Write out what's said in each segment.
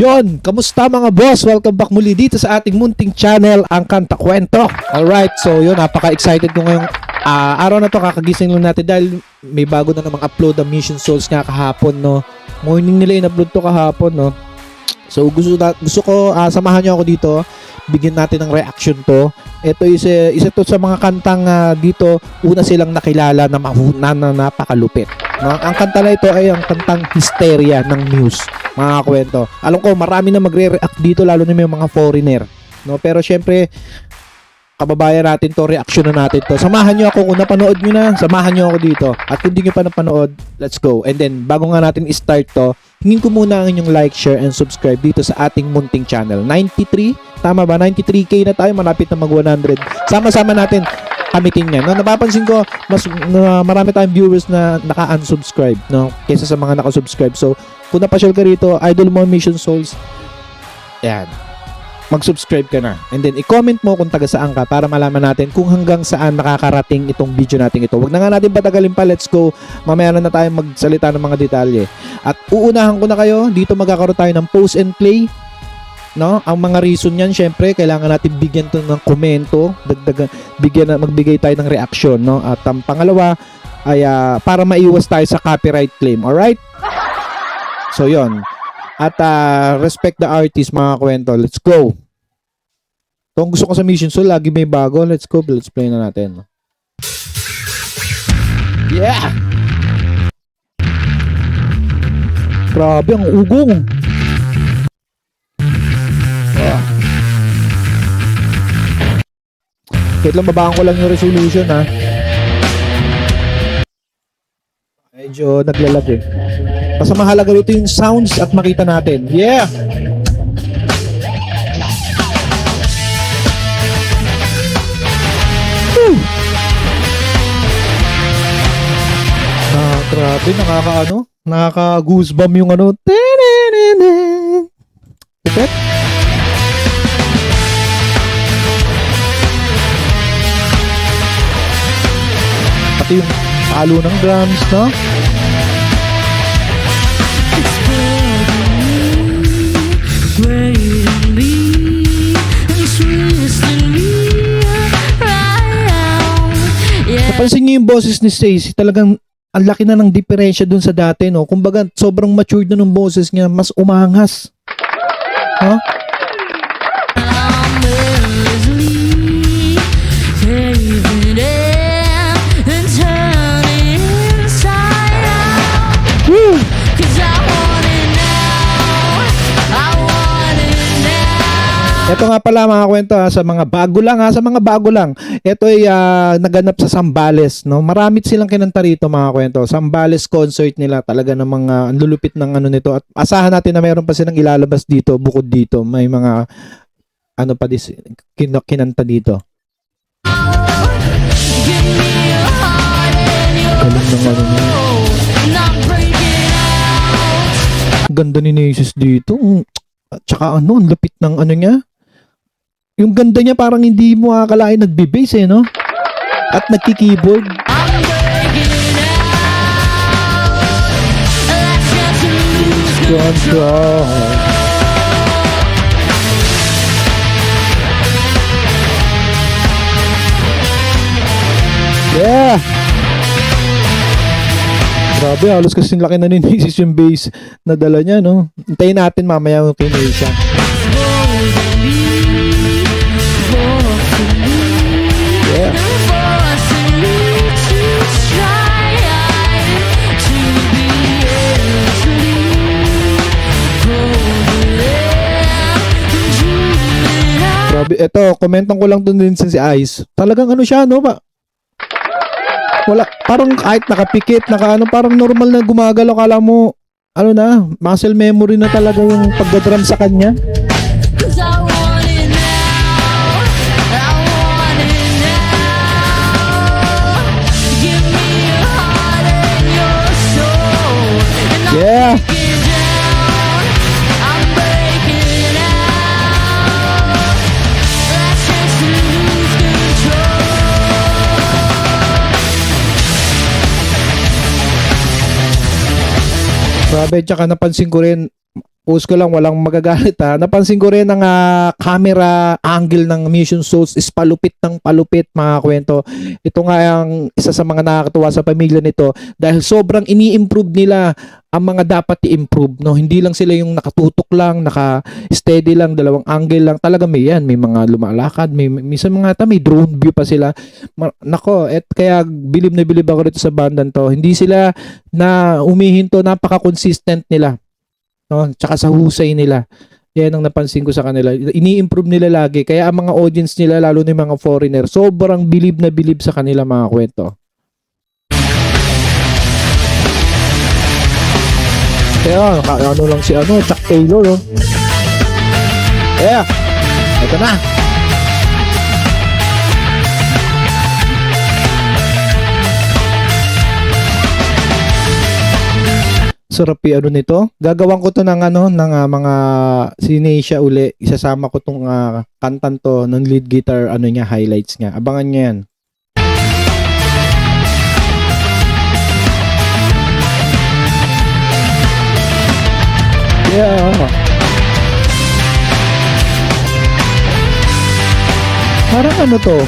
Yon, kamusta mga boss? Welcome back muli dito sa ating munting channel, ang Kanta Kwento. Alright, so yun, napaka-excited ko ngayong araw na to. Kakagising lang natin dahil may bago na namang upload ang Mission Souls nga kahapon, no. Morning nila in-upload to kahapon, no. So gusto ko samahan niyo ako dito. Bigyan natin ng reaction to. Ito isa to sa mga kantang dito una silang nakilala na napakalupit. No? Ang kanta na ito ay ang kantang Hysteria ng Muse, mga kwento. Alam ko marami na magre-react dito, lalo na may mga foreigner, no? Pero syempre kababayan natin to, reaction na natin to. Samahan niyo ako, kung napanood niyo na, samahan niyo ako dito. At kung hindi niyo pa napanood, let's go. And then bago nga natin i-start to, hingin ko muna ang inyong like, share, and subscribe dito sa ating munting channel. 93, tama ba? 93k na tayo, malapit na mag 100. Sama-sama natin kamitin yan. No, napapansin ko mas marami tayong viewers na naka-unsubscribe, no, kaysa sa mga naka-subscribe. So kung napasyal ka rito, idol mo Mission Souls, yan, mag-subscribe ka na. And then i-comment mo kung taga saan ka para malaman natin kung hanggang saan nakakarating itong video natin ito. Wag na nga natin patagalin pa, let's go. Mamaya na tayo magsalita ng mga detalye. At uunahan ko na kayo, dito magkakaroon tayo ng post and play. No, ang mga reason niyan, syempre kailangan natin bigyan to ng komento, magbigay tayo ng reaction, no? At ang pangalawa ay para maiwas tayo sa copyright claim. All right? So 'yon. At respect the artist, mga kwento. Let's go. Kung gusto ko sa Mission Soul, lagi may bago. Let's go. Let's play na natin. Yeah. Grabe ang ugong. Wait lang, babaan ko lang yung resolution, ha. Medyo naglalag eh. Basta mahalaga dito yung sounds at makita natin. Yeah! Woo! Grabe, nakaka-goosebump yung ano. Effect? Pati yung halo ng drums, no? Napansin niyo yung boses ni Stacey, talagang ang laki na ng diferensya dun sa dati, no? Kumbaga, sobrang matured na ng boses niya, mas umangas. Huh? Ito nga pala mga kwento sa mga bago lang. Ito ay naganap sa Zambales, no? Marami silang kinanta rito, mga kwento. Zambales concert nila, talaga ng mga anlulupit ng ano nito. At asahan natin na mayroon pa silang ilalabas dito, bukod dito. May mga ano pa kinanta dito. Galing ng ano niya. Ganda ni Nasis dito. At saka ano, ang lupit ng ano niya. Yung ganda niya parang hindi mo akalain nagbe-bass eh, no? At nagki-keyboard. Yeah! Grabe, halos kasi laki na ninesis yung bass na dala niya, no? Hintayin natin mamaya yung kinay siya. Yeah. Grabe, eto, komentan ko lang dun din si Ice. Talagang ano siya, no ba? Wala, parang kahit nakapikit, parang normal na gumagalaw, kala mo, ano na, muscle memory na talaga yung pagdadrum sa kanya. Yeah. Grabe, tsaka napansin ko rin post ko lang, walang magagalit ha. Napansin ko rin ang camera angle ng Mission Souls is palupit ng palupit mga kwento. Ito nga ang isa sa mga nakakatuwa sa pamilya nito dahil sobrang ini-improve nila ang mga dapat i-improve. No? Hindi lang sila yung nakatutok lang, naka-steady lang, dalawang angle lang. Talaga may yan. May mga lumalakad, minsan mga may drone view pa sila. Nako, kaya bilib na bilib ako rito sa bandan to. Hindi sila na umihinto, napaka-consistent nila. No, tsaka sa husay nila. Yan ang napansin ko sa kanila. Ini-improve nila lagi. Kaya ang mga audience nila, lalo na yung mga foreigner, sobrang bilib na bilib sa kanila mga kwento. Kaya ano lang si Chuck Taylor. Oh. Yeah. Ito na. Sarap nito. Gagawan ko to ng mga sinesya uli. Isasama ko tong kantan to ng lead guitar niya, highlights niya. Abangan niyo yan. Yeah. Parang to?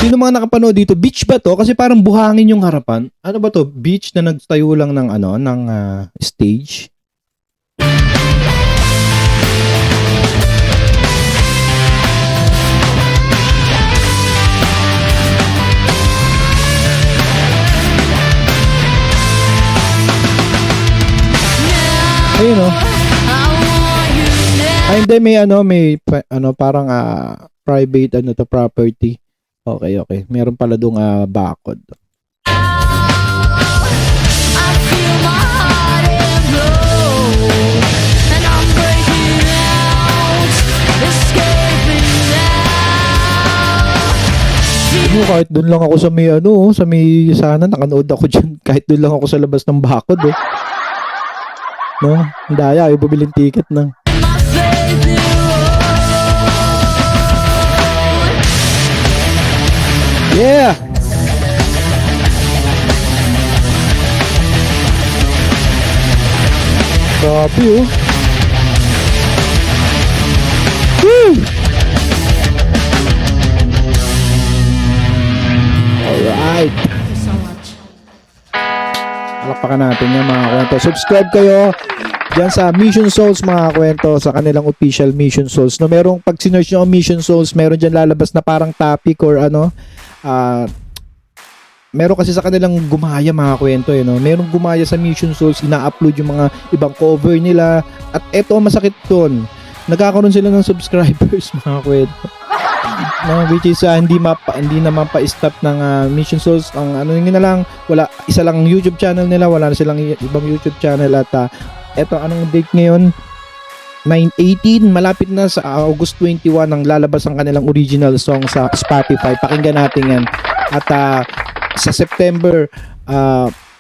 Sino mga nakapanood dito? Beach ba to? Kasi parang buhangin yung harapan. Ano ba to? Beach na nagtayo lang ng stage. Ayun oh. Ay hindi, may parang private property. Okay. Meron pala doong bakod. Kahit doon lang ako sa may sana nakanood ako diyan, kahit doon lang ako sa labas ng bakod eh. No, daya ay bumiling ticket na. Yeah. Grabe oh. Woo! Alright. Palakpakan natin yan mga kwento. Subscribe kayo dyan sa Mission Souls mga kwento, sa kanilang official Mission Souls. No, merong pag sinearch nyo ang Mission Souls, meron dyan lalabas na parang topic or meron kasi sa kanilang gumaya mga kwento no? Merong gumaya sa Mission Souls, ina-upload yung mga ibang cover nila at eto masakit doon, nagkakaroon sila ng subscribers mga kwento. No, which is hindi naman pa-stop ng Mission Souls. Ang yun na lang, wala, isa lang YouTube channel nila, wala na silang ibang YouTube channel at eto anong date ngayon? 9/18, malapit na sa August 21 ang lalabas ang kanilang original song sa Spotify. Pakinggan natin yan. At sa September,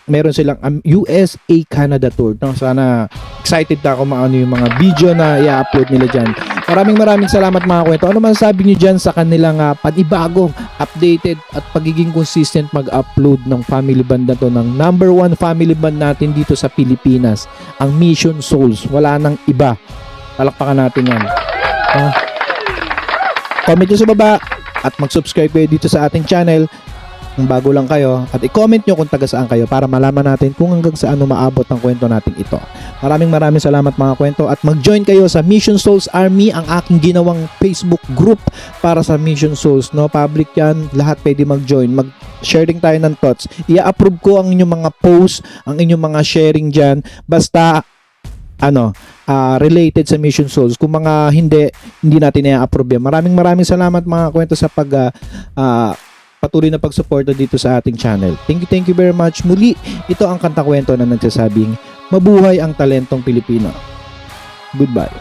meron silang USA Canada tour. No? Sana excited na ako yung mga video na i-upload nila dyan. Maraming salamat mga kwento. Ano man sabi nyo dyan sa kanilang panibagong, updated at pagiging consistent mag-upload ng family band na to, ng number 1 family band natin dito sa Pilipinas, ang Mission Souls. Wala nang iba. Palakpakan natin yan. Comment nyo sa baba at mag-subscribe kayo dito sa ating channel kung bago lang kayo, at i-comment nyo kung taga saan kayo para malaman natin kung hanggang saan maabot ang kwento natin ito. Maraming salamat mga kwento, at mag-join kayo sa Mission Souls Army, ang aking ginawang Facebook group para sa Mission Souls. No, public yan, lahat pwede mag-join. Mag-sharing tayo ng thoughts. I-approve ko ang inyong mga posts, ang inyong mga sharing dyan, basta related sa Mission Souls. Kung mga hindi natin i-approve yan. Maraming salamat mga kwento sa patuloy na pagsuporta dito sa ating channel. Thank you very much. Muli, ito ang Kanta Kwento na nagsasabing, mabuhay ang talentong Pilipino. Goodbye.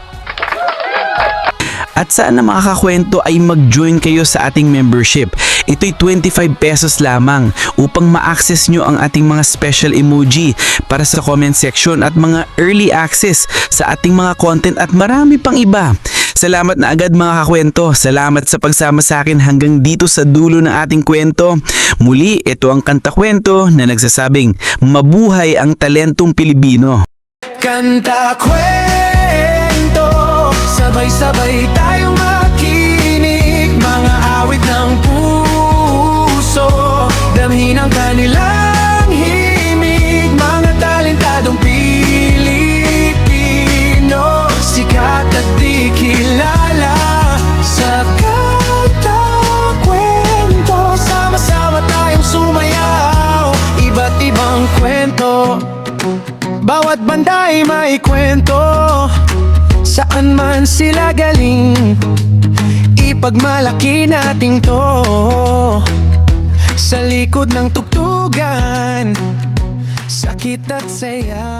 At saan na mga kakwento ay mag-join kayo sa ating membership. Ito'y 25 pesos lamang upang ma-access nyo ang ating mga special emoji para sa comment section at mga early access sa ating mga content at marami pang iba. Salamat na agad mga kakwento. Salamat sa pagsama sa akin hanggang dito sa dulo ng ating kwento. Muli, ito ang Kanta Kwento na nagsasabing, mabuhay ang talentong Pilipino. Kanta, kwento, sabay-sabay tayong makinig. Mga awit ng puso, damhin ang kanilang himig. Mga talentadong Pilipino, sikat at di kilala sa kanta, kwento. Sama-sama tayong sumayaw, iba't ibang kwento. Bawat banda ay may kwento, saan man sila galing. Ipagmalaki natin to, sa likod ng tugtugan, sakit at saya.